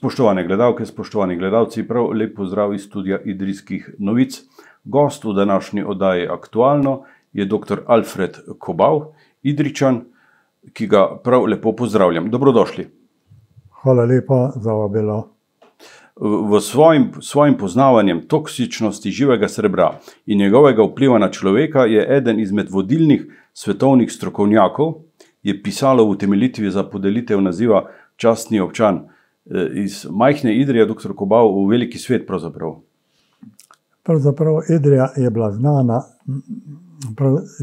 Spoštovane gledalke, spoštovani gledalci, prav lep pozdrav iz studia Idrijskih novic. Gost v današnji oddaji Aktualno je dr. Alfred Kobal, Idrijčan, ki ga prav lepo pozdravljam. Dobrodošli. Hvala lepa za vabilo. V svojim poznavanjem toksičnosti živega srebra in njegovega vpliva na človeka je eden izmed vodilnih svetovnih strokovnjakov, je pisalo v utemeljitvi za podelitev naziva častni občan iz majhne Idrije, dr. Kobal, v veliki svet pravzaprav. Pravzaprav Idrija je bila znana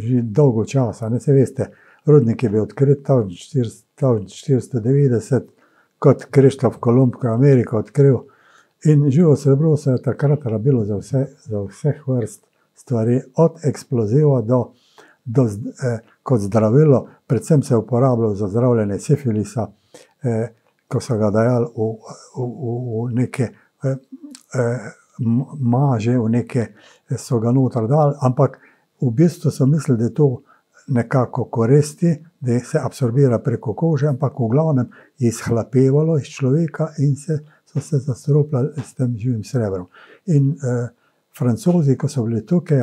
že dolgo časa. Ne se veste, rudnik je bil odkrit 1490, kot Krištof Kolumb, ko je Ameriko odkril. In živo srebro se je takrat rabilo za vseh vrst stvari, od eksploziva kot zdravilo, predvsem se je uporabljalo za zdravljenje sifilisa, ko so ga dajali v neke maže, v neke so ga noter dali, ampak v bistvu so mislili, da to nekako koristi, da se absorbira preko kože, ampak v glavnem je izhlapevalo iz človeka in so se zastrupljali s tem živim srebrom. In Francozi, ko so bili tukaj,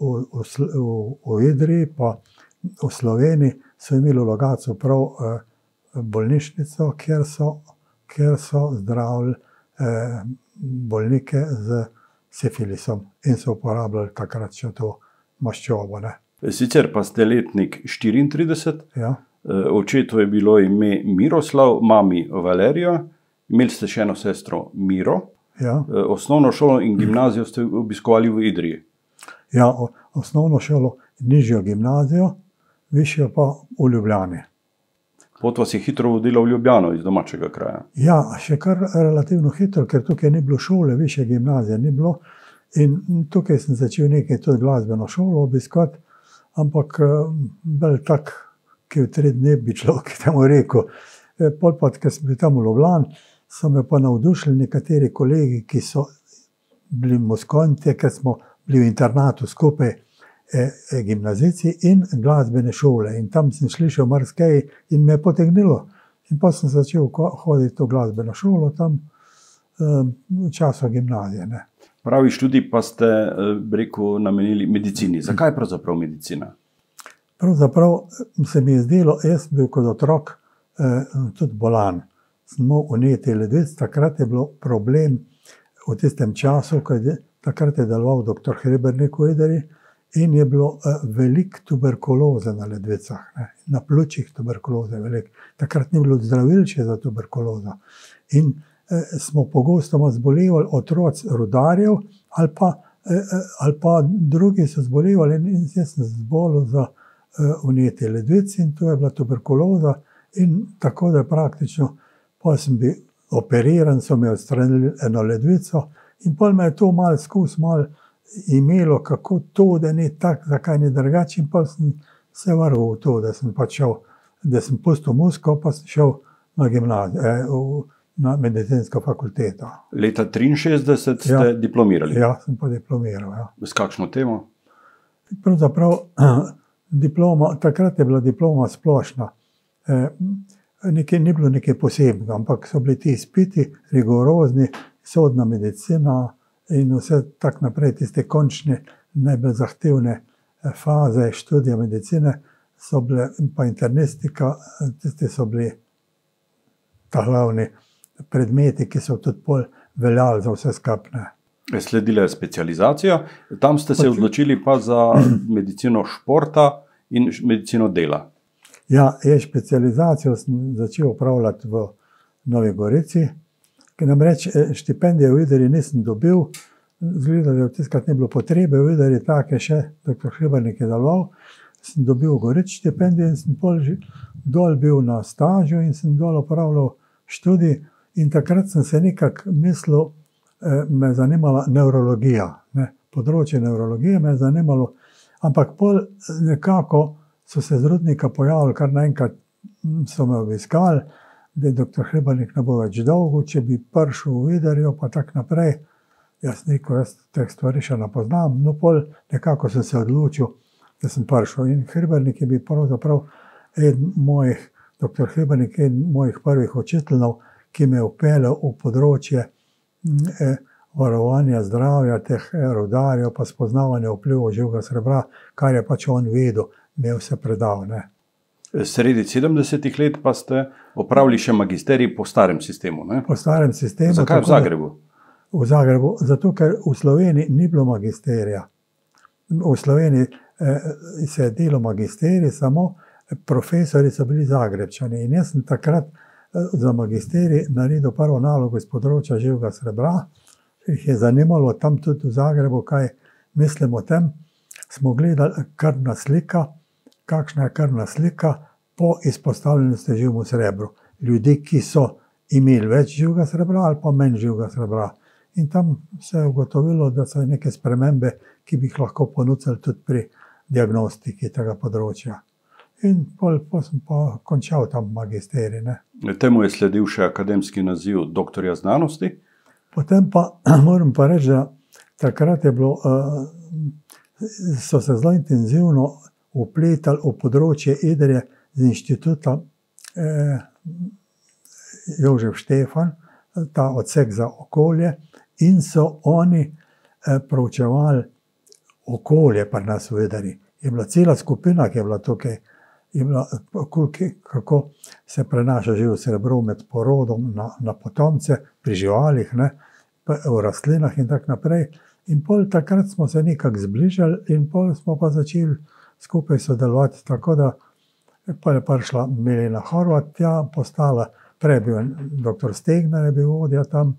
v Idriji, pa v Sloveniji, so imeli v Logatcu prav bolnišnico, kjer so zdravili bolnike z sifilisom in so uporabljali takrat še to maščobo. Sicer pa ste letnik 34, ja. Očetu je bilo ime Miroslav, mami Valerija, imeli ste še eno sestro Miro, Ja. Osnovno šolo in gimnazijo ste obiskovali v Idriji. Ja, osnovno šolo, nižjo gimnazijo, višjo pa v Ljubljani. Pot vas je hitro vodila v Ljubljano iz domačega kraja. Ja, še kar relativno hitro, ker tukaj ni bilo šole, višje gimnazije ni bilo. In tukaj sem začel nekaj tudi glasbeno šolo obiskovati, ampak bolj tak, ki v 3 dni bi človek temu rekel. Pol pa, ker sem bil tam v Ljubljani, so me pa navdušili nekateri kolegi, ki so bili moskonti, ker smo bili v internatu skupaj, gimnazijci in glasbene šole. In tam sem slišal marsikaj in me je potegnilo. In pa sem začel hoditi v glasbeno šolo tam v času gimnazije. Pravi študij pa ste, rekel, namenili medicini. Zakaj pravzaprav medicina? Pravzaprav se mi je zdelo, jaz bil kot otrok tudi bolan. Sem imel vnetje ledvic, takrat je bilo problem v tistem času, takrat je deloval dr. Hrebernik v Idriji in je bilo veliko tuberkuloze na ledvicah, na pljučih tuberkuloze veliko. Takrat ni bilo zdravil še za tuberkulozo. In smo pogosto zbolevali otroci rudarjev ali pa drugi so zbolevali in jaz sem zbolel za vnetje ledvic in to je bila tuberkuloza in tako da praktično pa sem bil operiran, so mi odstranili eno ledvico in pol me je to malo imelo, kako to, da ni tako, zakaj ni drugače, in pa sem se vrgel v to, da sem pustil muziko, pa sem šel na gimnazijo, na medicinsko fakulteto. Leta 63 ste diplomirali? Ja, sem pa diplomiral. Ja. S kakšno temo? Pravzaprav takrat je bila diploma splošna. Ni bilo nekaj posebnega, ampak so bili ti izpiti rigorozni, sodna medicina in vse tak naprej, tiste končne, najbolj zahtevne faze študija medicine so bile, pa internistika, tiste so bili ta glavni predmeti, ki so tudi pol veljali za vse skupne. Sledila je specializacija, tam ste se odločili pa za medicino športa in medicino dela. Ja, specializacijo sem začel upravljati v Novi Gorici, ker namreč štipendije v Idriji nisem dobil, zgleda, da v tiskrat ni bilo potrebe, v Idriji take še, dr. Hrebernik je deloval, sem dobil v Gorici štipendijo in sem pol dol bil na stažu in sem dol upravljal študij in takrat sem se nekako mislil, me je zanimala nevrologija, področje nevrologije me je zanimalo, ampak pol nekako so se z rudnika pojavili, kar naenkrat so me obiskali, da je dr. Hrebernik ne bo več dolgo, če bi prišel v Idrijo, pa tak naprej. Jaz rekel, jaz teh stvari še ne poznam, no pol nekako sem se odločil, da sem prišel. In Hrebernik je bil pravzaprav dr. Hrebernik eden mojih prvih učiteljev, ki me je vpeljal v področje varovanja zdravja teh rudarjev, pa spoznavanja vplivov živega srebra, kar je pač on vedel, mi je vse predal, ne. Sredi 70-ih let pa ste opravili še magisterij po starem sistemu, ne? Po starem sistemu. Zakaj v Zagrebu? V Zagrebu, zato ker v Sloveniji ni bilo magisterija. V Sloveniji se je delo magisterij, samo profesori so bili Zagrebčani. In jaz sem takrat za magisterij naredil prvo nalogo iz področja živega srebra. Jih je zanimalo tam tudi v Zagrebu, kaj mislim o tem. Smo gledali krvna slika, kakšna je krvna slika po izpostavljenosti živemu srebru. Ljudi, ki so imeli več živega srebra ali pa manj živega srebra. In tam se je ugotovilo, da so neke spremembe, ki bi jih lahko ponudili tudi pri diagnostiki tega področja. In pol sem pa končal tam magisterij, ne. Temu je sledil še akademski naziv doktorja znanosti. Potem pa moram pa reči, da takrat je bilo, so se zelo intenzivno vpletali v področje Idrije z inštituta Jožef Štefan, ta odsek za okolje, in so oni proučevali okolje pri nas v Idriji. Je bila cela skupina, ki je bila tukaj, je bila, kako se prenaša živo srebro med porodom na potomce, pri živalih, ne, v rastlinah in tako naprej. In pol takrat smo se nekako zbližali in pol smo pa začeli skupaj sodelovati, tako da pa je prišla Milena Horvat, tja postala, prej je bil doktor Stegner, je bil vodja tam,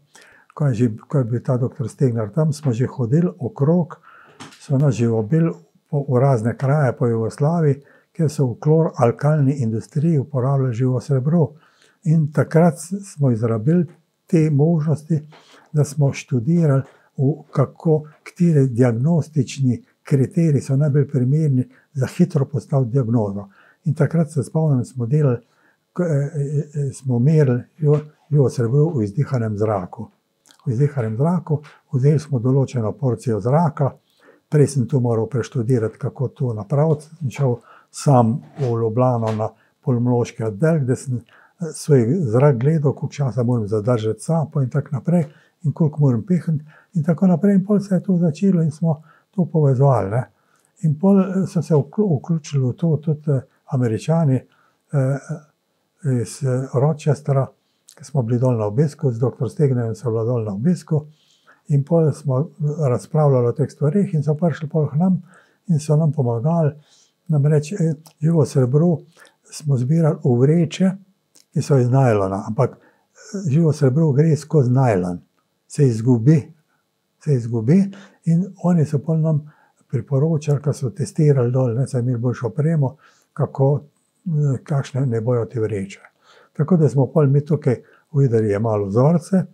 ko je bil ta doktor Stegner tam, smo že hodili okrog, so nas že vabili v razne kraje po Jugoslaviji, kjer so v kloralkalni industriji uporabljali živo srebro. In takrat smo izrabili te možnosti, da smo študirali, kateri diagnostični kriteriji so najbolj primerni za hitro postaviti diagnozo. In takrat se spomnim, smo delali, smo merili živo srebro v izdihanem zraku. V izdihanem zraku vzeli smo določeno porcijo zraka, prej sem tu moral preštudirati, kako to napraviti, sem šel sam v Ljubljano na pulmološki oddelek, da sem svoj zrak gledal, koliko časa moram zadržati sapo in tako naprej, in koliko moram pihniti in tako naprej. In pol se je to začelo in smo to povezovali, ne. In pol so se vključili v to tudi Američani iz Rochestera, ki smo bili dol na obisku, z doktor Stegnerjem so bila dol na obisku, in pol smo razpravljali o teh stvarih in so prišli pol k nam in so nam pomagali. Namreč živo srebro smo zbirali v vreče, ki so iz najlona, ampak živo srebro gre skozi najlon, se izgubi in oni so pol nam priporočali, ko so testirali dol, ne, so imeli boljšo opremo, kakšne ne bojo te vreče. Tako da smo pol mi tukaj v Idriji jemali vzorce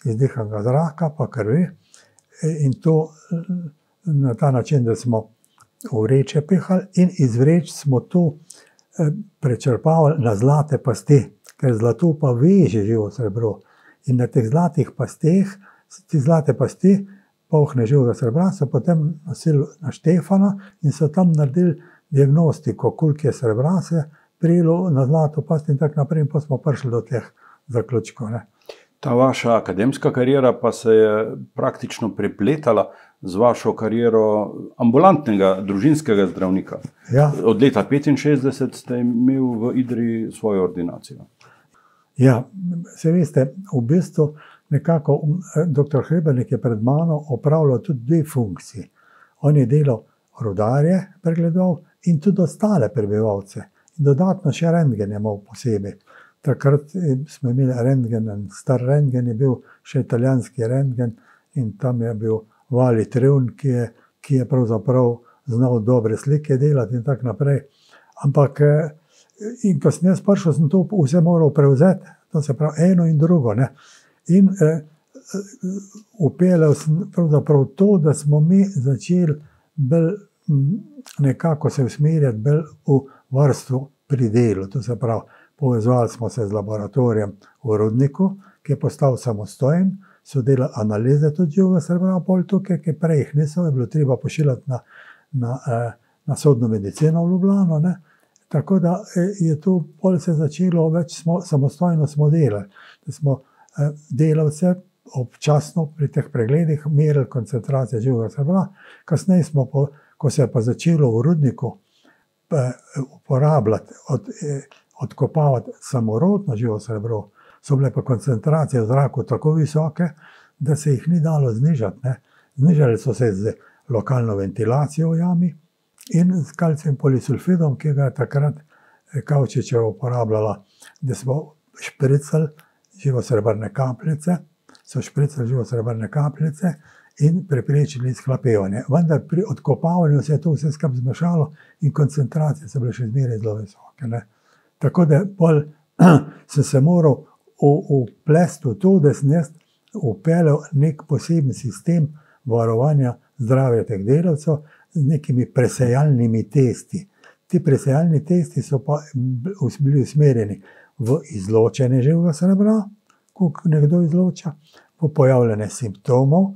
izdihanega zraka pa krvi in to na ta način, da smo v vreče pihali in iz vreč smo to prečrpavali na zlate pasti, ker zlato pa veže živo srebro. In na teh zlatih pasteh, te zlate pasti, polhne živega srebra, so potem nosili na Štefana in so tam naredili diagnostiko, koliko je srebra se prijelo na zlato past in tako naprej, in pa smo prišli do teh zaključkov, ne. Ta vaša akademska kariera pa se je praktično prepletala z vašo kariero ambulantnega družinskega zdravnika. Ja. Od leta 1965 ste imeli v Idriji svojo ordinacijo. Ja, se veste, v bistvu nekako doktor Hrebernik je pred mano opravljal tudi dve funkciji. On je delal rudarje, pregledal in tudi ostale prebivalce. In dodatno še rentgen je imel posebej. Takrat smo imeli rentgen, star rentgen je bil, še italijanski rentgen, in tam je bil Vali Trevn, ki je pravzaprav znal dobre slike delati in tako naprej. Ampak, in ko sem jaz prišel, sem to vse moral prevzeti, to se pravi eno in drugo, ne. In upeljal sem pravzaprav to, da smo mi začeli bolj nekako se usmerjati bolj v varstvo pri delu, to se pravi, povezovali smo se z laboratorijem v Rudniku, ki je postal samostojen, so delali analize tudi živega srebra, pol tukaj, ki prej jih niso, je bilo treba pošiljati na sodno medicino v Ljubljano, ne. Tako da je to pol se začelo, več samostojno smo delali, da smo delavce občasno pri teh pregledih merili koncentracije živega srebra. Kasneje smo, ko se je pa začelo v rudniku uporabljati, odkopavati samorodno živo srebro, so bile pa koncentracije v zraku tako visoke, da se jih ni dalo znižati. Ne. Znižali so se z lokalno ventilacijo v jami in s kalcijem polisulfidom, ki ga je takrat Kavčičeva uporabljala, da smo špricali živosrebrne kapljice, in preprečili izhlapevanje. Vendar pri odkopavanju se je to vse skupaj zmešalo in koncentracije so bile še zmeraj zelo visoke. Ne. Tako da pol sem se moral vplesti v to, da sem jaz vpeljal nek poseben sistem varovanja zdravja teh delavcev z nekimi presejalnimi testi. Ti presejalni testi so pa bili usmerjeni v izločanje živega srebra, ko nekdo izloča, v pojavljanje simptomov,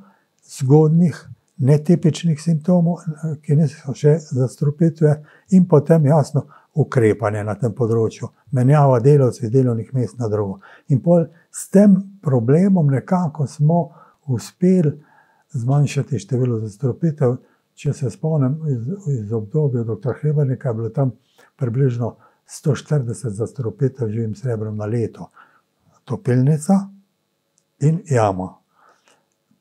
zgodnih, netipičnih simptomov, ki niso še zastrupitve, in potem jasno ukrepanje na tem področju, menjava delavcev iz delovnih mest na drugo. In pol s tem problemom nekako smo uspeli zmanjšati število zastrupitev. Če se spomnim iz obdobja dr. Hribernika, je bilo tam približno 140 zastrupitev živim srebrom na leto. Topilnica in jama.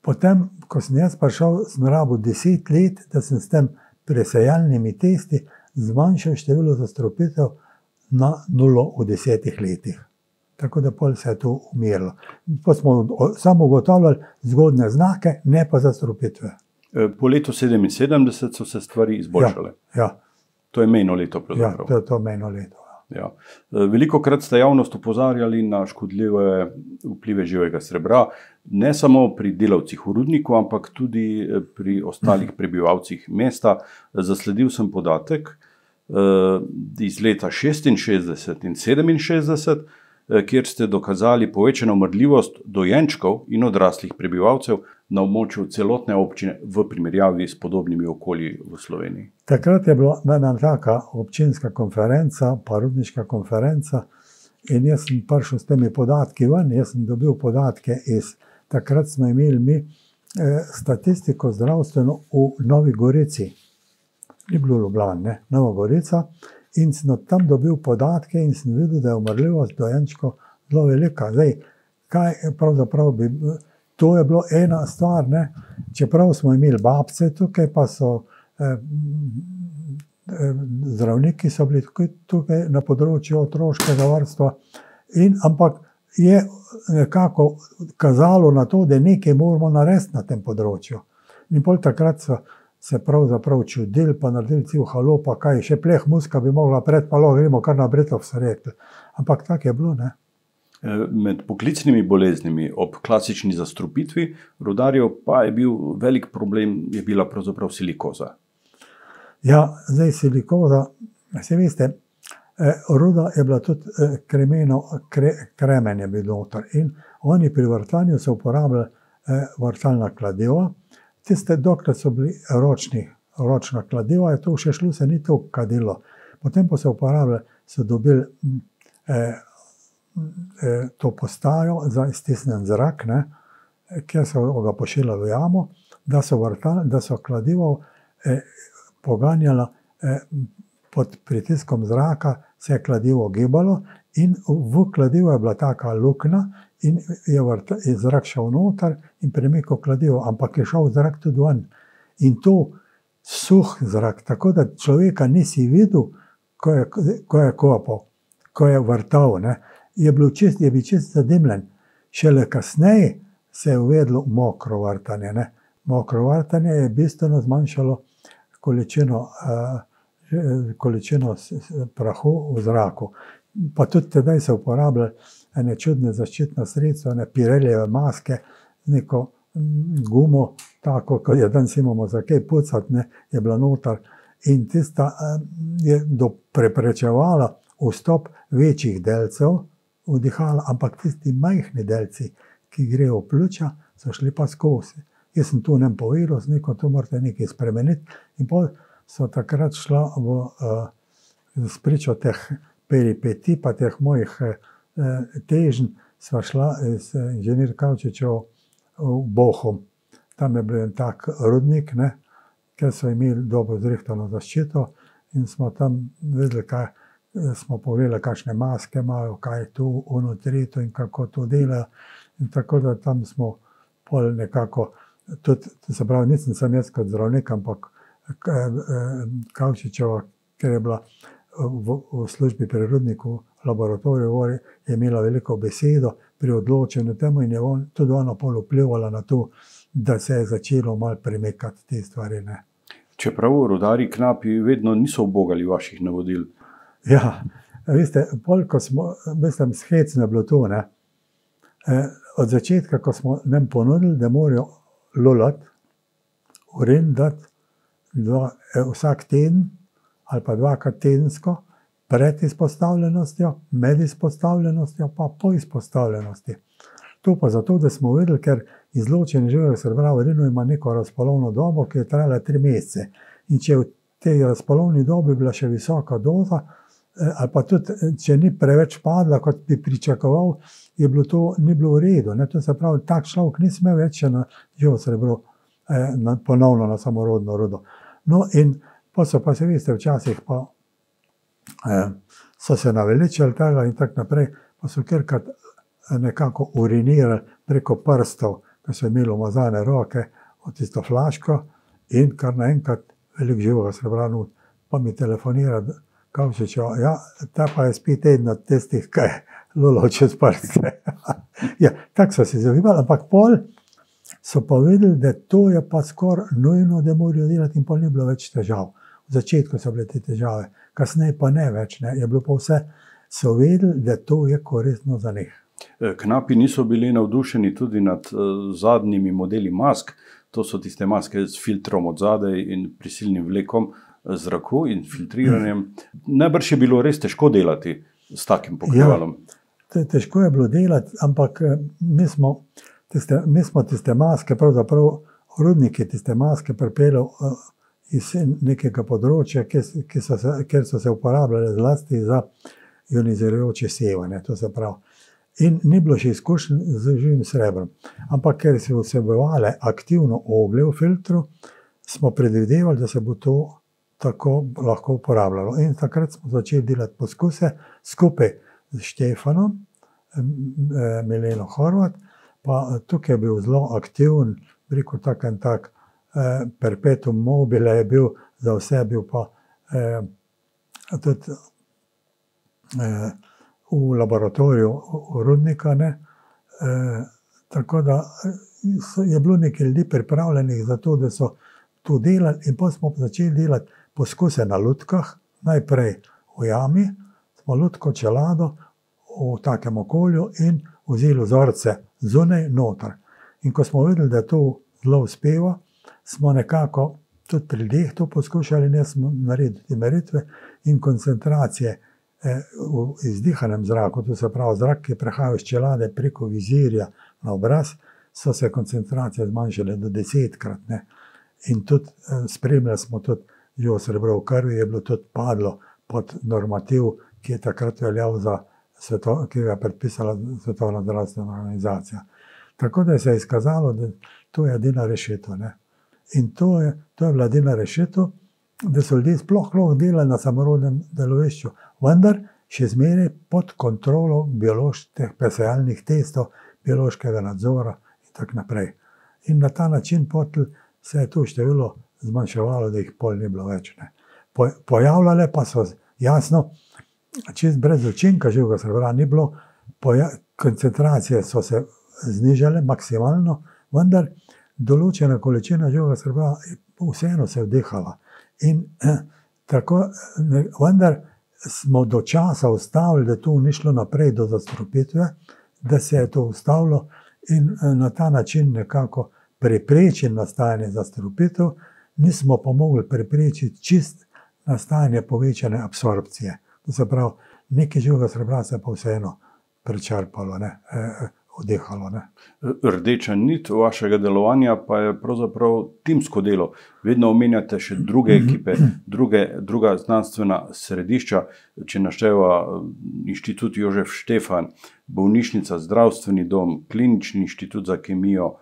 Potem, ko sem jaz prišel, sem rabil 10 let, da sem s tem presejalnimi testi zmanjšal število zastrupitev na 0 v 10 letih. Tako da pol se je to umirilo. Pa smo samo ugotavljali zgodne znake, ne pa zastrupitve. Po letu 77 so se stvari izboljšale. Ja. To je mejno leto pravzaprav. Ja, to je to mejno leto. Ja. Velikokrat ste javnost opozarjali na škodljive vplive živega srebra, ne samo pri delavcih v rudniku, ampak tudi pri ostalih prebivalcih mesta. Zasledil sem podatek iz leta 66 in 67, kjer ste dokazali povečano umrljivost dojenčkov in odraslih prebivalcev na območju celotne občine v primerjavi s podobnimi okolji v Sloveniji. Takrat je bila ena taka občinska konferenca, pa rudniška konferenca, in jaz sem prišel s temi podatki ven, jaz sem dobil podatke takrat smo imeli mi statistiko zdravstveno v Novi Gorici. Ni bilo Ljubljana, ne, Nova Gorica, in sem tam dobil podatke in sem videl, da je umrljivost dojenčkov zelo velika. Zdaj, kaj pravzaprav bi... To je bilo ena stvar, ne, čeprav smo imeli babce tukaj, pa so zdravniki so bili tukaj na področju otroškega varstva, ampak je nekako kazalo na to, da nekaj moramo narediti na tem področju. In pol takrat so se pravzaprav čudili, pa naredili cel halo, pa kaj, še pleh muska bi mogla pred, pa lahko gremo kar na Bretov, so rekli. Ampak tako je bilo, ne. Med poklicnimi boleznimi ob klasični zastrupitvi rudarjev pa je bil velik problem, je bila pravzaprav silikoza. Ja, zdaj silikoza, se veste, ruda je bila tudi kremen je bil noter in oni pri vrtanju so uporabljali vrtalna kladiva. Tiste, dokler so bili ročna kladiva, je to še šlo, se ni to kadilo. Potem pa so uporabljali, so dobili to postajo za iztisnjen zrak, ne, kjer so ga pošiljali v jamo, da so kladivo poganjala pod pritiskom zraka, se je kladivo gibalo in v kladivo je bila taka luknja in je zrak šel noter in premikal kladivo, ampak je šel zrak tudi ven. In to suh zrak, tako da človeka nisi videl, ko je kopal, ko je vrtal, ne. Je bil čist zadimljen. Šele kasneje se je uvedlo mokro vrtanje. Ne. Mokro vrtanje je bistveno zmanjšalo količino prahu v zraku. Pa tudi tedaj se uporabljali ene čudne zaščitne sredstva, ene Pireljeve maske, neko gumo, tako, kot je danes imamo za kaj pucati, ne, je bila noter. In tista je preprečevala vstop večjih delcev vdihala, ampak tisti majhni delci, ki grejo v pljuča, so šli pa skozi. Jaz sem tu nem povedal, z neko, tu morate nekaj spremeniti. In potem so takrat šla spričo teh peripetij, pa teh mojih težnj, sva šla iz inženir Kavčičev v Bochum. Tam je bil en tak rudnik, ne, ker so imeli dobro zrihtano zaščito in smo tam videli, kaj smo pogledali, kakšne maske imajo, kaj je tu, tretjo in kako to delajo. In tako da tam smo pol nekako, tudi, se pravi, nisem sam jaz kot zdravnik, ampak Kavčičeva, ker je bila v službi pri rudniku laboratoriju, je imela veliko besedo pri odločanju temu in je tudi ona pol vplivala na to, da se je začelo malo premikati te stvari. Ne. Čeprav rudarji knapi vedno niso ubogali vaših navodil. Ja, veste, pol, ko smo, mislim, shecno je bilo to, ne. Od začetka, ko smo nam ponudili, da morajo lulati, urin dati vsak teden ali pa dvakrat tedensko, pred izpostavljenostjo, med izpostavljenostjo, pa po izpostavljenosti. To pa zato, da smo videli, ker izločenje živega srebra v urinu ima neko razpolovno dobo, ki je trajala 3 mesece. In če v tej razpolovni dobi bila še visoka doza, ali pa tudi, če ni preveč padla, kot bi pričakoval, je bilo to, ni bilo v redu. Ne? To se pravi, tak človek ni smel več na živo srebro, ponovno na samorodno rudo. No in pa so pa se veste, včasih pa so se naveličali tega in tako naprej, pa so kjerkrat nekako urinirali preko prstov, ko so imeli umazane roke v tisto flaško in kar naenkrat veliko živega srebra not. Pa mi telefonira Kavčičeva, ja, ta pa je spet eden od tistih, kaj je lulal čez prste. Ja, tako so se zavivali, ampak pol so pa videli, da to je pa skoraj nujno, da morajo delati in pol ni bilo več težav. V začetku so bile te težave, kasneje pa ne več, ne. Je bilo pa vse, so vedeli, da to je koristno za njih. Knapi niso bili navdušeni tudi nad zadnjimi modeli mask, to so tiste maske s filtrom od zadaj in prisilnim vlekom zraku in filtriranjem. Najbrž je bilo res težko delati s takim pokrivalom. Ja, težko je bilo delati, ampak mi smo tiste maske, pravzaprav rudniki tiste maske pripeljali iz nekega področja, kjer so se uporabljale zlasti za ionizirajoče sevanje, to se pravi. In ni bilo še izkušenj z živim srebrom. Ampak ker so vsebovale aktivno oglje v filtru, smo predvidevali, da se bo to tako lahko uporabljalo. In takrat smo začeli delati poskuse skupaj z Štefanom, Mileno Horvat, pa tukaj je bil zelo aktiven, rekel tak in tak, perpetuum mobile je bil, za vse bil pa tudi v laboratoriju rudnika, ne. Tako da je bilo nekaj ljudi pripravljenih za to, da so to delali in pa smo začeli delati poskuse na lutkah, najprej v jami, smo lutko čelado v takem okolju in vzeli vzorce zunaj noter. In ko smo videli, da to zelo uspeva, smo nekako tudi pri ljudeh to poskušali, ne smo narediti meritve in koncentracije v izdihanem zraku, to se pravi zrak, ki prehaja iz čelade preko vizirja na obraz, so se koncentracije zmanjšale do 10-krat. Ne. In tudi spremljali smo tudi živo srebro v krvi, je bilo tudi padlo pod normativ, ki je takrat veljal za ki ga je predpisala Svetovna zdravstvena organizacija. Tako da se je izkazalo, da to je edina rešitev. Ne. In to je bila edina rešitev, da so ljudje sploh delali na samorodnem delovišču, vendar še zmeraj pod kontrolo bioloških presejalnih testov, biološkega nadzora in tako naprej. In na ta način potem se je to število zmanjševalo, da jih pol ni bilo več. Ne. Pojavljale pa so, jasno, čist brez učinka živega srebra ni bilo, koncentracije so se znižale maksimalno, vendar določena količina živega srebra vseeno se je vdihala. In tako, vendar smo do časa ustavili, da to ni šlo naprej do zastrupitve, da se je to ustavilo in na ta način nekako preprečili nastajanje zastrupitev, nismo pa mogli preprečiti čist nastajanje povečane absorpcije. To se pravi, nekaj živega srebra se pa vseeno prečrpalo, ne, odehalo. Ne. Rdeča nit vašega delovanja pa je pravzaprav timsko delo. Vedno omenjate še druge ekipe, druga znanstvena središča, če našteva Inštitut Jožef Štefan, bolnišnica, zdravstveni dom, Klinični inštitut za kemijo,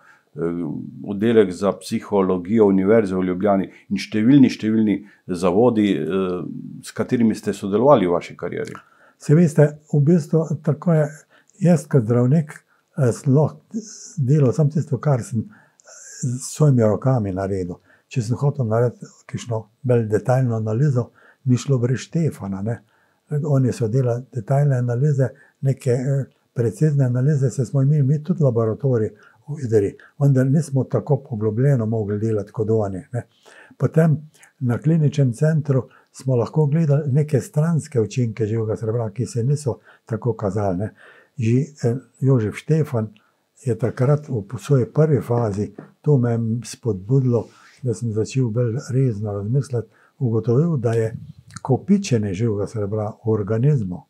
oddelek za psihologijo Univerze v Ljubljani in številni zavodi, s katerimi ste sodelovali v vaši karieri. Se veste, v bistvu tako je, jaz kot zdravnik sem lahko delal samo tisto, kar sem s svojimi rokami naredil. Če sem hotel narediti kakšno bolj detaljno analizo, ni šlo brez Štefana. Ne. Oni so delali detaljne analize, neke precizne analize, se smo imeli tudi laboratorij v Idri, vendar nismo tako poglobljeno mogli delati kot oni. Ne. Potem na kliničnem centru smo lahko gledali neke stranske učinke živega srebra, ki se niso tako kazali. Ne. Že Jožef Štefan je takrat v svoji prvi fazi, to me je spodbudilo, da sem začel bolj resno razmisliti, ugotovil, da je kopičenje živega srebra v organizmu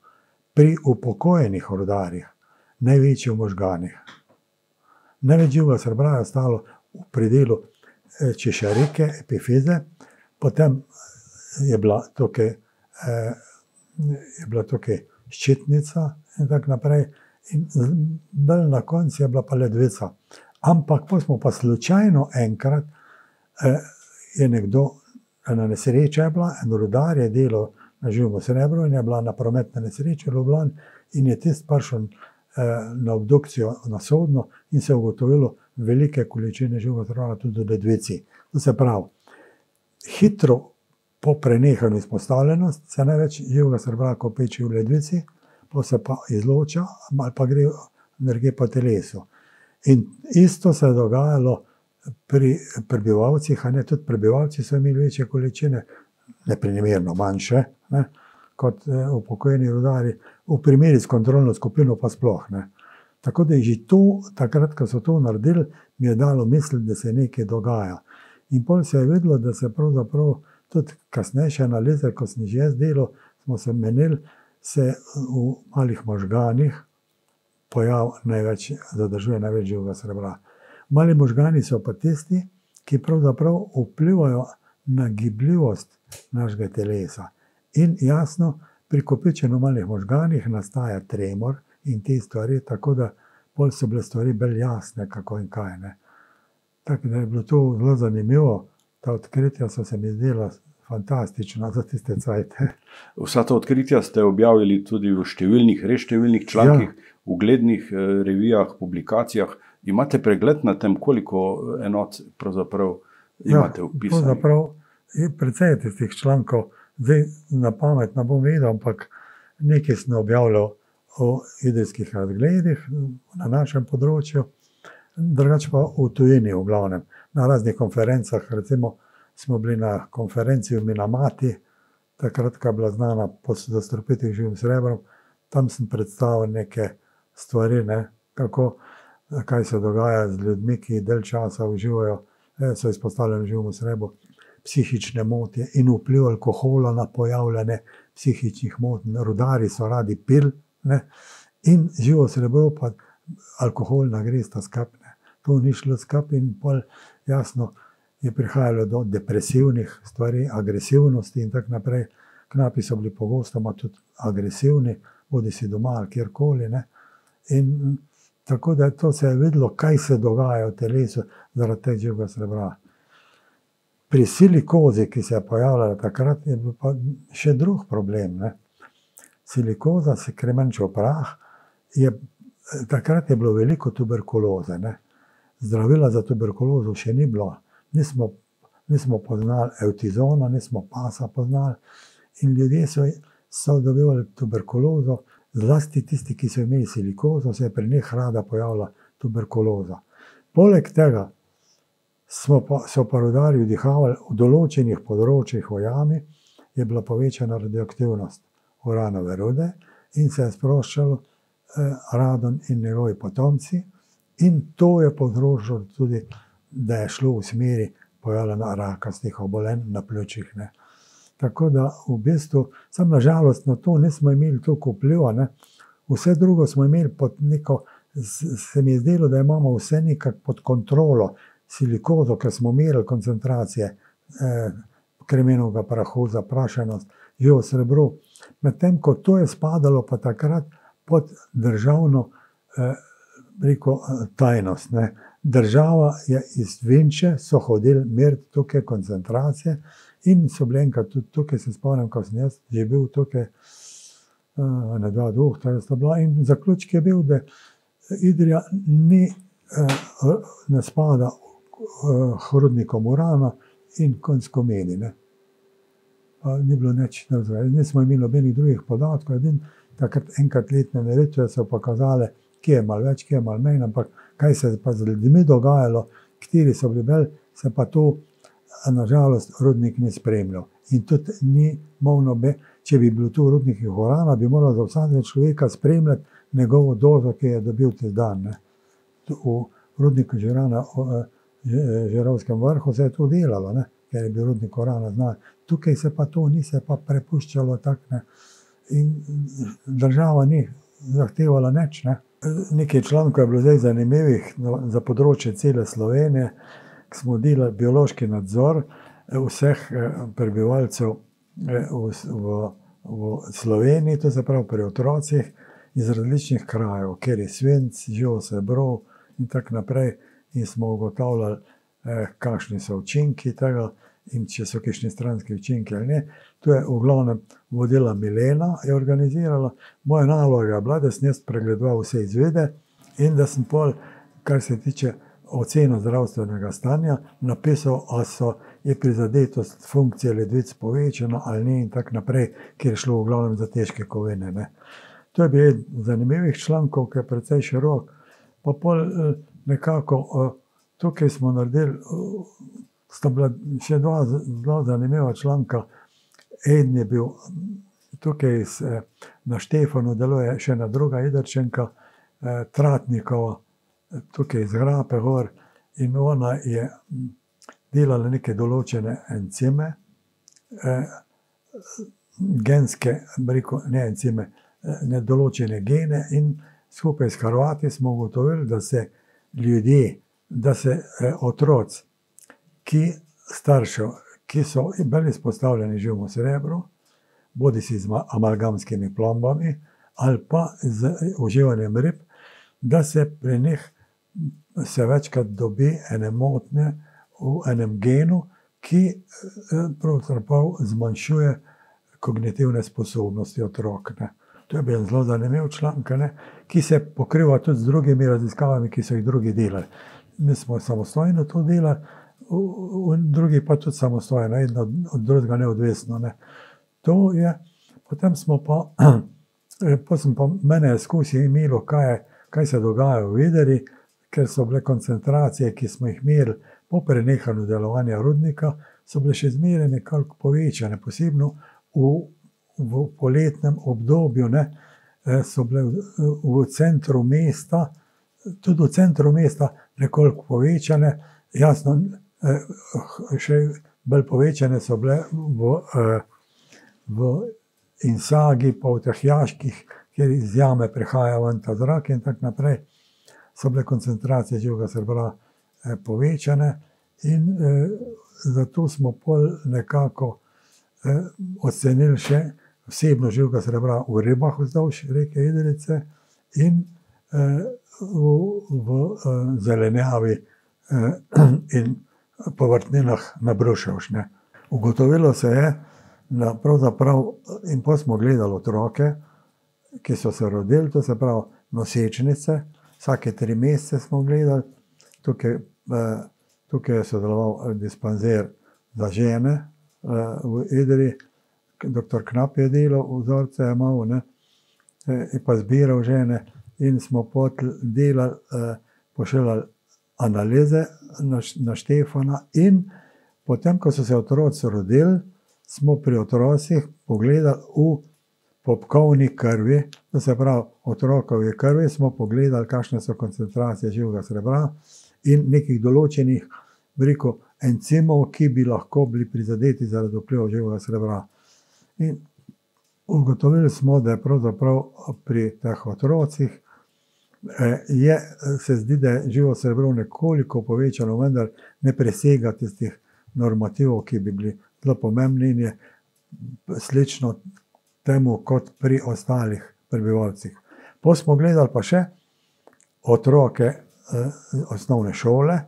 pri upokojenih rudarjih največji v možganih. Največ živega srebra je ostalo v predelu češarike, epifize, potem je bila tukaj ščitnica in tako naprej, in bolj na koncu je bila pa ledvica. Ampak pa smo pa slučajno enkrat, je nekdo, ena nesreča je bila, en rudar je delal na živem srebru in je bila na prometne nesreče v Ljubljani in je tist prišel na obdukcijo na Sodno in se je ugotovilo velike količine živega srebra tudi v ledvici. To se pravi, hitro po prenehanju izpostavljenosti se največ živega srebra kopiči v ledvici, pa se pa izloča ali pa gre energije po telesu. In isto se je dogajalo pri prebivalcih, a ne, tudi prebivalci so imeli večje količine, neprimerno manjše, ne, kot upokojeni rudarji, v primeri s kontrolno skupino pa sploh. Ne. Tako da je že to, takrat, ko so to naredili, mi je dalo misliti, da se nekaj dogaja. In potem se je videlo, da se pravzaprav tudi kasnejše analize, ko sem že jaz delal, smo se menili, se v malih možganih zadržuje največ živega srebra. Mali možgani so pa tisti, ki pravzaprav vplivajo na gibljivost našega telesa. In jasno, pri kopičenju malih možganih nastaja tremor in te stvari, tako da bolj so bile stvari bolj jasne, kako in kaj. Ne. Tako da je bilo to zelo zanimivo, ta odkritja so se mi zdela fantastična za tiste cajte. Vsa ta odkritja ste objavili tudi v številnih člankih, uglednih revijah, publikacijah. Imate pregled na tem, koliko enot pravzaprav imate vpisanih? Pravzaprav je precej tistih člankov, zdaj na pamet ne bom vedel, ampak nekaj sem objavljal o idrijskih razgledih na našem področju, drugače pa v tujini v glavnem, na raznih konferencah, recimo smo bili na konferenci v Minamati, takrat, ko je bila znana po zastrupitvi živim srebrom, tam sem predstavil neke stvari, ne, kaj se dogaja z ljudmi, ki del časa uživajo, so izpostavljeni živemu srebru, psihične motnje in vpliv alkohola na pojavljanje psihičnih motenj. Rudarji so radi pil, ne, in živo srebro pa alkohol nagresta skupaj. To ni šlo skupaj in pol jasno je prihajalo do depresivnih stvari, agresivnosti in tako naprej. Knapi so bili pogostoma tudi agresivni, bodi si doma ali kjerkoli. Ne. In tako da to se je videlo, kaj se dogaja v telesu zaradi tega živega srebra. Pri silikozi, ki se je pojavljala takrat, je bil pa še drug problem. Ne. Silikoza, kremenčev prah, takrat je bilo veliko tuberkuloze. Ne. Zdravila za tuberkulozo še ni bilo. Nismo poznali evtizona, nismo pasa poznali in ljudje so dobivali tuberkulozo, zlasti tisti, ki so imeli silikozo, se je pri njih rada pojavila tuberkuloza. Poleg tega so pa rudarji vdihavali v določenih področjih v jami, je bila povečana radioaktivnost uranove rude in se je sproščalo radon in njegovi potomci in to je povzročilo tudi, da je šlo v smeri pojavljanja rakastih obolenj na pljučih. Ne. Tako da v bistvu, samo na žalost na to nismo imeli toliko vpliva. Ne. Vse drugo smo imeli pod neko se mi je zdelo, da imamo vse nekako pod kontrolo, silikozo, ker smo merili koncentracije kremenovega prahu, zaprašenost, živo srebro. Medtem ko to je spadalo pa takrat pod državno tajnost. Ne. Država je iz Vinče, so hodili meriti tukaj koncentracije in so bili enkrat tudi tukaj, se spomnim, ko sem jaz že bil tukaj, ne 2, sta bila, in zaključek je bil, da Idrija ne spada rudnikom urana in konjsko meni. Ne. Pa ni bilo nič nevzve. Nismo imeli nobenih drugih podatkov, takrat enkrat letne meritve so pokazale, kje je malo več, kje je malo manj, ampak kaj se je pa z ljudmi dogajalo, kateri so bili bolj, se pa to nažalost rudnik ni spremljal. In tudi ni možno, če bi bil tu v rudnikih urana, bi moral za vsakega človeka spremljati njegovo dozo, ki je dobil tisti dan. Ne. V rudniku Žirovskem vrhu se je to delalo, ne, ker je bil rudnik urana znan. Tukaj se pa to ni se pa prepuščalo tak, ne. In država ni zahtevala nič. Ne. Nekaj člankov je bilo zdaj zanimivih za področje cele Slovenije, ko smo delali biološki nadzor vseh prebivalcev v Sloveniji, to se pravi pri otrocih iz različnih krajev, kjer je svinc, živo srebro in tako naprej, in smo ugotavljali, kakšni so učinki tega in če so kakšni stranski učinki ali ne. To je v glavnem vodila Milena, je organizirala. Moja naloga je bila, da sem jaz pregledoval vse izvide in da sem pol, kar se tiče oceno zdravstvenega stanja, napisal, ali je prizadetost funkcije ledvic povečana ali ne in tako naprej, kjer je šlo v glavnem za težke kovine. Ne. To je bil zanimivih člankov, ki je precej širok. Pa pol nekako tukaj smo naredili, sta bila še dva zelo zanimiva članka. Eden je bil tukaj na Štefanu, deluje še ena druga Idrčenka, Tratnikova, tukaj iz Grape gor, in ona je delala neke določene encime, genske, ne encime, določene gene, in skupaj s Hrvati smo ugotovili, da se ljudje, da se otroci, ki staršev, ki so bili izpostavljeni živemu srebru, bodisi z amalgamskimi plombami ali pa z uživanjem rib, da se pri njih se večkrat dobi ene motnje v enem genu, ki pravzaprav zmanjšuje kognitivne sposobnosti otrok. Ne. To je bil zelo zanimiv članek, ki se pokriva tudi z drugimi raziskavami, ki so jih drugi delali. Mi smo samostojno to delali, drugi pa tudi samostojno, eno od drugega neodvisno. Ne. To je, potem smo pa, mene je skozi imelo, kaj se dogaja v Idriji, ker so bile koncentracije, ki smo jih merili po prenehanju delovanja rudnika, so bile še zmeraj nekako povečane, posebno v poletnem obdobju, ne, so bile v centru mesta, tudi v centru mesta nekoliko povečane, jasno, še bolj povečane so bile v Insagi, pa v teh jaških, kjer iz jame prihaja ven ta zrak in tako naprej, so bile koncentracije živega srebra povečane in zato smo pol nekako ocenili še vsebno živega srebra v ribah vzdolž reke Idrijce in v zelenjavi in povrtninah na Bruševš. Ugotovilo se je, da pravzaprav, in pa smo gledali otroke, ki so se rodili, to se pravi nosečnice, vsake 3 mesece smo gledali, tukaj je sodeloval dispanzer za žene v Idriji, dr. Knap je delal, vzorce je imel, in pa zbiral žene, in smo delali, pošiljali analize na Štefana in potem, ko so se otroci rodili, smo pri otrocih pogledali v popkovni krvi, to se pravi otrokovi krvi, smo pogledali, kakšne so koncentracije živega srebra in nekih določenih, rekel, encimov, ki bi lahko bili prizadeti zaradi vplivov živega srebra. In ugotovili smo, da je pravzaprav pri teh otrocih se zdi, da je živo srebro nekoliko povečano, vendar ne presega tistih normativov, ki bi bili zelo pomembni in je slično temu kot pri ostalih prebivalcih. Potem smo gledali pa še otroke osnovne šole,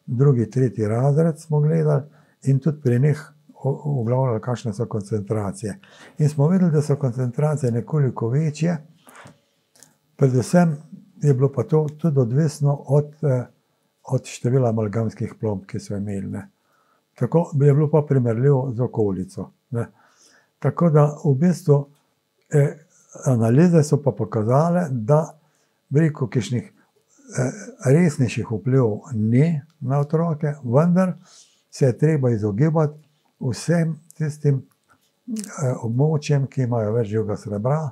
2., 3. razred smo gledali in tudi pri njih uglavljali, kakšne so koncentracije. In smo videli, da so koncentracije nekoliko večje, predvsem je bilo pa to tudi odvisno od števila amalgamskih plomb, ki so imeli. Ne. Tako je bilo pa primerljivo z okolico. Ne. Tako da v bistvu analize so pa pokazale, da veliko kakšnih resnejših vplivov ni na otroke, vendar se je treba izogibati vsem tistim območjem, ki imajo več živega srebra,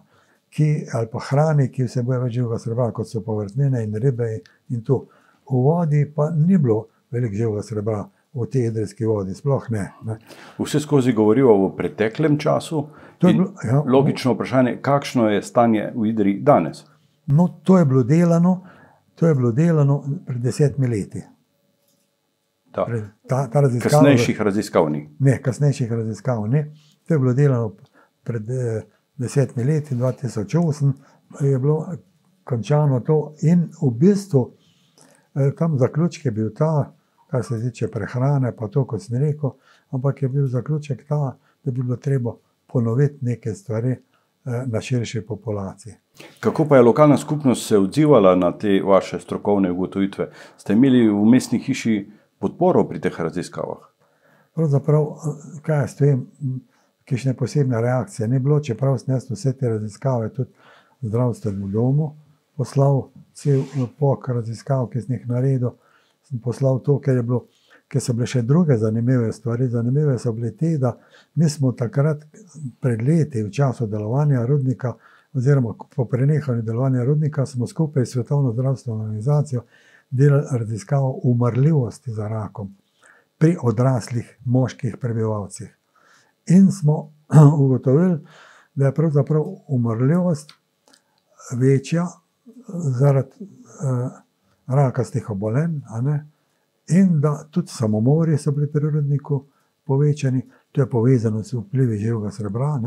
ali pa hrani, ki vsebuje več živega srebra, kot so povrtnine in ribe in to. V vodi pa ni bilo veliko živega srebra, v tej idrijski vodi, sploh ne. Vse skozi govorijo o preteklem času. Logično vprašanje, kakšno je stanje v Idriji danes? No, to je bilo delano pred 10 leti. Kasnejših raziskav ni. Ne, kasnejših raziskav ni. To je bilo delano pred 10 leti, 2008 je bilo končano to in v bistvu tam zaključek je bil ta, kar se tiče prehrane, pa to, kot sem rekel, ampak je bil zaključek ta, da bi bilo treba ponoviti neke stvari na širši populaciji. Kako pa je lokalna skupnost se odzivala na te vaše strokovne ugotovitve? Ste imeli v mestni hiši podporo pri teh raziskavah? Pravzaprav, kaj jaz vem, kakšne posebne reakcije ni bilo, čeprav sem jaz vse te raziskave tudi v zdravstvenem domu poslal, cel pok raziskav, ki sem jih naredil, sem poslal to, ker so bile še druge zanimive stvari. Zanimive so bile te, da mi smo takrat pred leti, v času delovanja rudnika, oziroma po prenehanju delovanja rudnika, smo skupaj s Svetovno zdravstveno organizacijo delali raziskavo umrljivosti za rakom pri odraslih moških prebivalcih. In smo ugotovili, da je pravzaprav umrljivost večja zaradi rakastih obolenj, in da tudi samomori so bili pri rudniku povečani, to je povezano s vplivi živega srebra.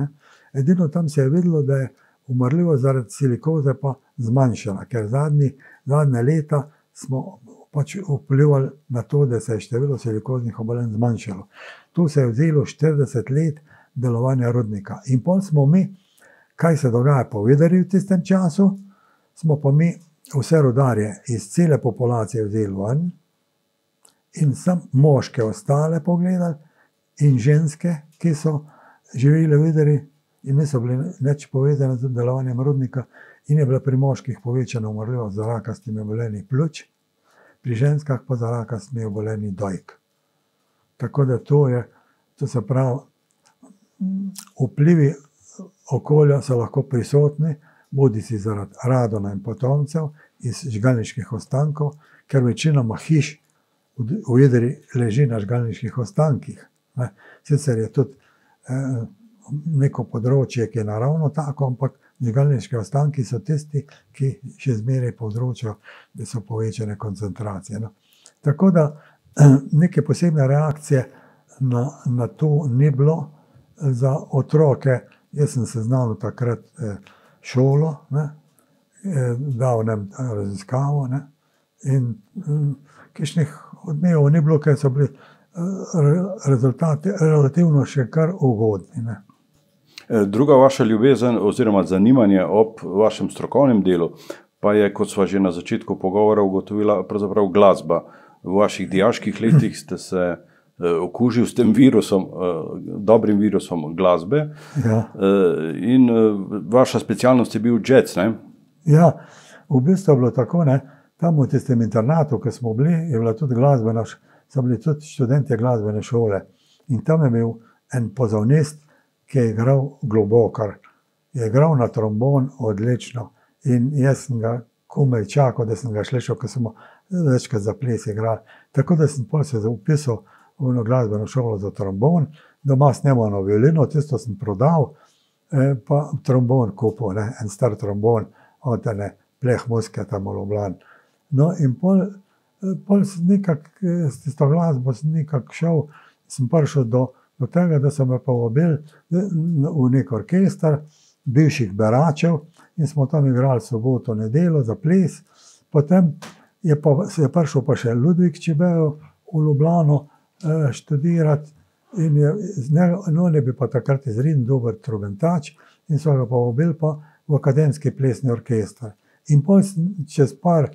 Edino tam se je videlo, da je umrljivost zaradi silikoze pa zmanjšana, ker zadnje leta smo pač vplivali na to, da se je število silikoznih obolenj zmanjšalo. Tu se je vzelo 40 let delovanja rudnika. In potem smo mi, kaj se dogaja po Idriji v tistem času, smo pa mi vse rudarje iz cele populacije vzeli ven in sam moške ostale pogledali in ženske, ki so živeli v Idriji in niso bili nič povezane z delovanjem rudnika, in je bila pri moških povečana umrljivost za rakastimi obolenji pljuč, pri ženskah pa za rakastimi obolenji dojk. Tako da to se pravi, vplivi okolja so lahko prisotni, bodisi zaradi radona in potomcev iz žgalniških ostankov, ker večinoma hiš v Idriji leži na žgalniških ostankih. Sicer je tudi neko področje, ki je naravno tako, ampak žgalniški ostanki so tisti, ki še zmeraj povzročajo, da so povečane koncentracije. Tako da neke posebne reakcije na to ni bilo. Za otroke, jaz sem seznanil takrat šolo, dal nam raziskavo in kakšnih odmevov ni bilo, ker so bili rezultati relativno še kar ugodni. Druga vaša ljubezen oziroma zanimanje ob vašem strokovnem delu pa je, kot sva že na začetku pogovora ugotovila, pravzaprav glasba. V vaših dijaških letih ste se okužil s tem virusom, dobrim virusom glasbe. Ja. In vaša specialnost je bil jazz, ne? Ja, v bistvu je bilo tako, tam v tistem internatu, ki smo bili, je bila tudi glasbena, so bili tudi študentje glasbene šole. In tam je bil en pozavnist, ki je igral globokar. Je igral na trombon odlično. In jaz sem ga komaj čakal, da sem ga slišal, ko smo večkrat za ples igrali. Tako da sem potem se upisal v eno glasbeno šolo za trombon, doma snemano violino, tisto sem prodal, pa trombon kupil, en star trombon od ene pleh muske tam v Ljubljani. No, in pol sem nekako s tisto glasbo šel, sem prišel do tega, da so me povabili v nek orkester bivših beračev in smo tam igrali soboto, nedeljo za ples. Potem se je prišel pa še Ludvik Čebejo v Ljubljano študirati in on je bil pa takrat izredno dober trobentač in so ga povabili pa v akademski plesni orkester. In pol čez par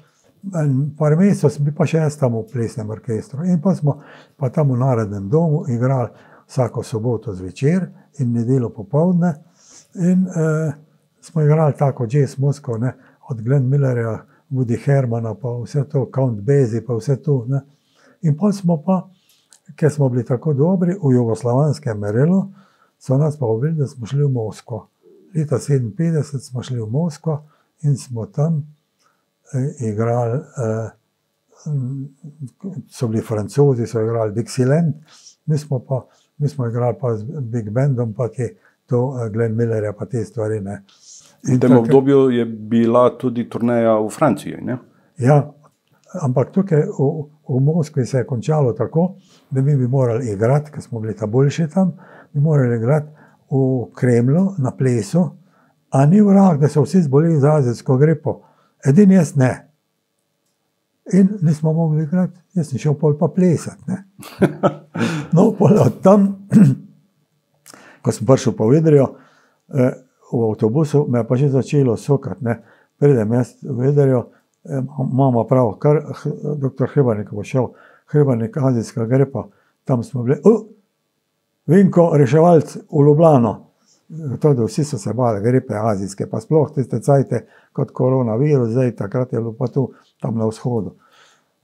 mesecev sem bil pa še jaz tam v plesnem orkestru in pa smo pa tam v Narodnem domu igrali vsako soboto zvečer in nedeljo popoldne in smo igrali tako jazz muziko, ne, od Glenn Millerja, Woody Hermana pa vse to, Count Basie pa vse to, ne. In pol smo pa, ker smo bili tako dobri v jugoslovanskem merilu, so nas pa povabili, da smo šli v Moskvo. Leta 1957 smo šli v Moskvo in smo tam igrali, so bili Francozi, so igrali Dixieland, mi smo igrali pa z Big Bandom, pa to Glenn Millerja, pa te stvari, ne. In v tem obdobju je bila tudi turneja v Franciji, ne? Ja, ampak tukaj v Moskvi se je končalo tako, da mi bi morali igrati, ker smo bili ta boljši tam, bi morali igrati v Kremlju na plesu, a ni vrag, da so vsi zboleli za azijsko gripo. Edini jaz ne. In nismo mogli igrati, jaz sem šel pol pa plesati, ne. No, pol od tam, ko sem prišel pa v Idrijo, v avtobusu me je pa že začelo sokati, ne. Pridem jaz v Idrijo, mama prav, kar doktor Hribernik bo šel, Hribernik, azijska gripa, tam smo bili, Vinko, reševalc v Ljubljano. To, da vsi so se bali gripe azijske, pa sploh tiste cajte kot koronavirus, zdaj takrat je bilo pa tu, tam na vzhodu.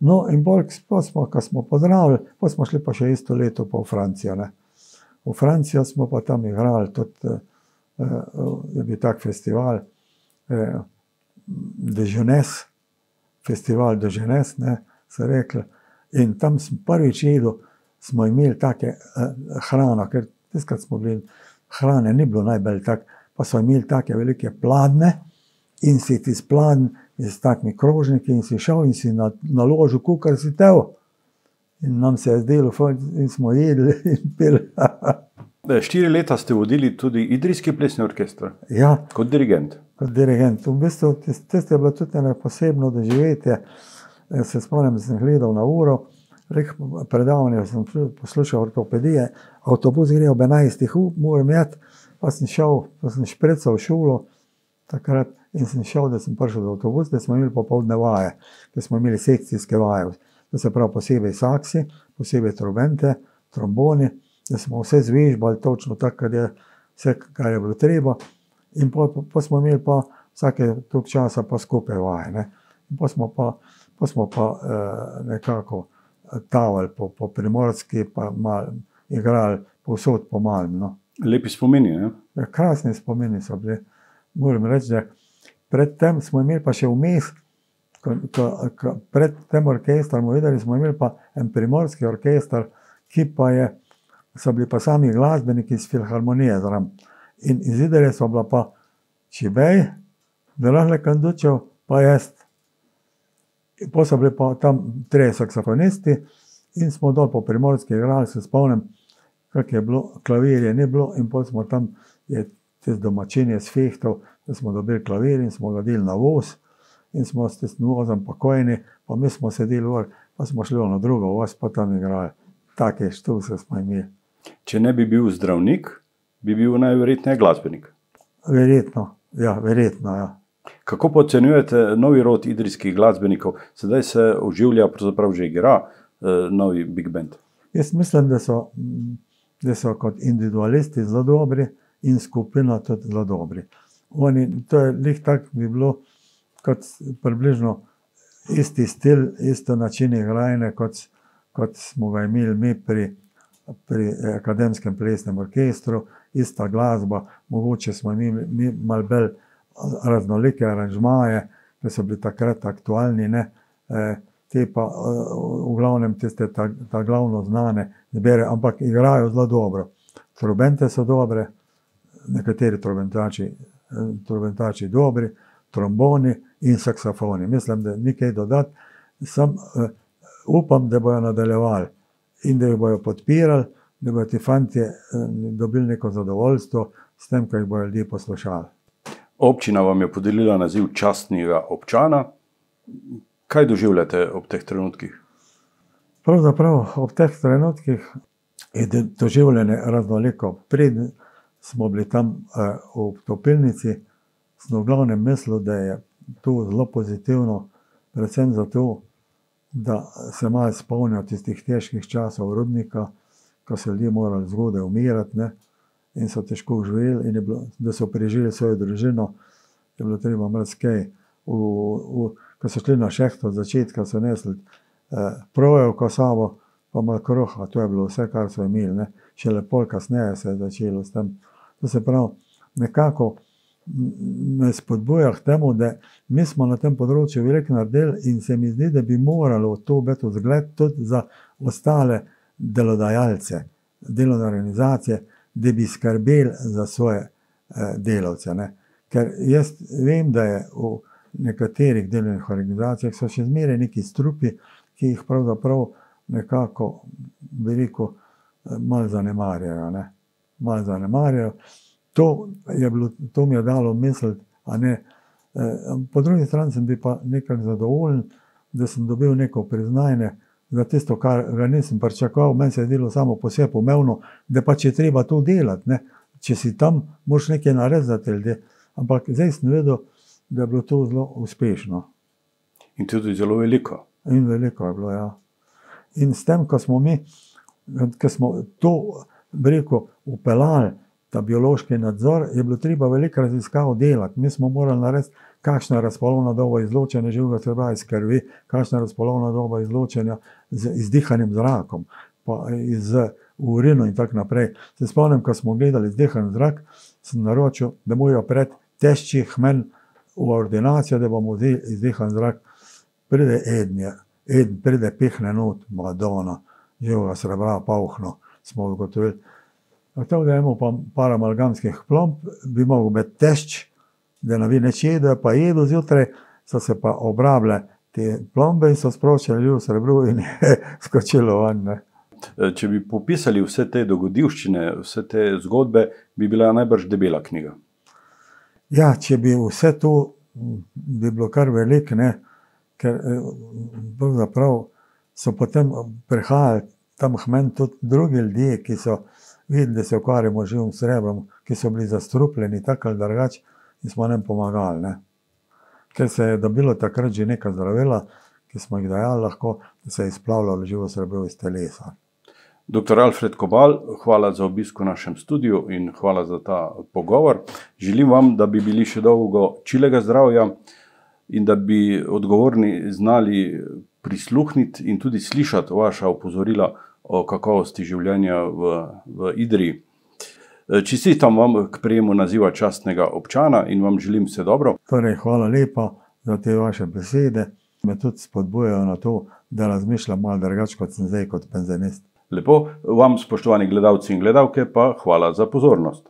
No, in bolj, ko smo pozdravili, pa smo šli pa še isto leto pa v Francijo, ne. V Francijo smo pa tam igrali, tudi je bil tak festival, de Jeunesse, festival de Jeunesse, ne, so rekli. In tam sem prvič jedel, smo imeli take hrana, ker tiskrat smo bili, hrane ni bilo najbolj tak, pa so imeli take velike pladne in si ti spladn s takimi krožniki in si šel in si naložil, kukar si tev. In nam se je zdelo, in smo jedli in pili. 4 leta ste vodili tudi Idrijski plesni orkester. Ja. Kot dirigent. Kot dirigent. V bistvu, tisto je bilo tudi eno posebno doživetje. Se spomnim, da sem gledal na uro, predavanje, sem poslušal ortopedije, avtobus gre ob 11. moram jeti, pa sem šprical v šolo takrat in sem šel, da sem prišel do avtobus, da smo imeli popoldne vaje, da smo imeli sekcijske vaje, da se pravi posebej saksi, posebej trobente, tromboni, da smo vse zvežbali točno tako, vse, kar je bilo treba in pa smo imeli pa vsake toliko časa pa skupaj vaje, ne. In pa smo pa nekako tavali po Primorski, pa malo igrali povsod po malem, no. Lepi spomini, ne? Ja, krasni spomini so bili. Moram reči, da predtem smo imeli pa še vmes, pred tem orkestrom videli smo imeli pa en primorski orkester, ki pa so bili pa sami glasbeniki iz filharmonije zraven. In iz Idrije so bila pa Čebej, Drahle Kandučev, pa jaz. Pa so bili pa tam 3 saksofonisti in smo dol po Primorski igrali, se spomnim, kak je bilo, klavirje ni bilo in potem smo tam, tisti domačin je sfehtov, da smo dobili klavir in smo ga deli na voz in smo s tistim vozom pokojni, pa mi smo sedeli gor, pa smo šli na drugo voz, pa tam igrali. Take štuse smo imeli. Če ne bi bil zdravnik, bi bil najverjetneje glasbenik. Verjetno, ja. Kako pa ocenjujete novi rod idrijskih glasbenikov? Sedaj se oživlja, pravzaprav že igra novi big band. Jaz mislim, da so kot individualisti zelo dobri in skupina tudi zelo dobri. To je lih tak bi bilo kot približno isti stil, isto način igranja, kot smo ga imeli mi pri akademskem plesnem orkestru, ista glasba, mogoče smo imeli malo bolj raznolike aranžmaje, ki so bili takrat aktualni, ne, te pa v glavnem tiste ta glavno znane ne bere, ampak igrajo zelo dobro. Trobente so dobre, nekateri trobentači dobri, tromboni in saksofoni. Mislim, da nekaj dodati, sam upam, da bojo nadaljevali in da jih bojo podpirali, da bojo ti fantje dobili neko zadovoljstvo s tem, ko jih bojo ljudje poslušali. Občina vam je podelila naziv častnega občana. Kaj doživljate ob teh trenutkih? Pravzaprav ob teh trenutkih je doživljanje raznoliko. Preden smo bili tam v topilnici, sem v glavnem mislil, da je to zelo pozitivno, predvsem zato, da se malo spomnijo tistih težkih časov Rudnika, ko so ljudje morali zgodaj umirati, ne, in so težko živeli, in je bilo, da so preživeli svojo družino, je bilo treba marsikaj. Ko so šli na šehto od začetka, so nesli projevko sabo, pa malo kruha, to je bilo vse, kar so imeli, ne. Šele pol kasneje se je začelo s tem. To se pravi, nekako me spodbuja k temu, da mi smo na tem področju veliko naredili in se mi zdi, da bi moralo to biti vzgled tudi za ostale delodajalce, delovne organizacije, da bi skrbeli za svoje delavce, ne. Ker jaz vem, da je v nekaterih delovnih organizacijah so še zmeraj neki strupi, ki jih pravzaprav nekako veliko malo zanemarjajo, ne. Malo zanemarjajo. To mi je dalo misliti, a ne. Po drugi strani sem bil pa nekako zadovoljen, da sem dobil neko priznanje za tisto, kar ga nisem pričakoval. Meni se je zdelo samo po sebi umevno, da pač je treba to delati, ne. Če si tam, moraš nekaj narediti za te ljudje. Ampak zdaj sem vedel, da je bilo to zelo uspešno. In tudi zelo veliko. In veliko je bilo, ja. In s tem, ko smo mi, ko smo to, bi rekel, upeljali, ta biološki nadzor, je bilo treba veliko raziskav delati. Mi smo morali narediti, kakšna je razpolovna doba izločanja živega srebra iz krvi, kakšna je razpolovna doba izločanja z izdihanim zrakom, pa z urino in tako naprej. Se spomnim, ko smo gledali izdihan zrak, sem naročil, da morajo pred tešči hmen v ordinacijo, da bomo vzeli izdihan zrak. Pride eden pride pihne not, Madonna, živega srebra, pauhno, smo ugotovili. Tako da imamo pa par amalgamskih plomb, bi mogel biti tešč, da ne bi nič jedel, pa jedu zjutraj, so se pa obrabile te plombe in so sproščali živo srebro in je skočilo ven, ne. Če bi popisali vse te dogodivščine, vse te zgodbe, bi bila najbrž debela knjiga. Ja, če bi vse to, bi bilo kar veliko, ne, ker pravzaprav so potem prihajali tam hmen tudi drugi ljudje, ki so videli, da se ukvarjamo z živim srebrom, ki so bili zastrupljeni tako ali drugače in smo nam pomagali, ne. Ker se je dobilo takrat že neka zdravila, ki smo jih dajali lahko, da se je izplavljalo živo srebro iz telesa. Dr. Alfred Kobal, hvala za obisk v našem studiu in hvala za ta pogovor. Želim vam, da bi bili še dolgo čilega zdravja in da bi odgovorni znali prisluhniti in tudi slišati vaša opozorila o kakovosti življenja v Idriji. Čestitam vam k prejemu naziva častnega občana in vam želim vse dobro. Torej, hvala lepa za te vaše besede. Me tudi spodbujajo na to, da razmišljam malo drugače, kot sem zdaj kot penzionist. Lepo, vam, spoštovani gledalci in gledalke, pa hvala za pozornost.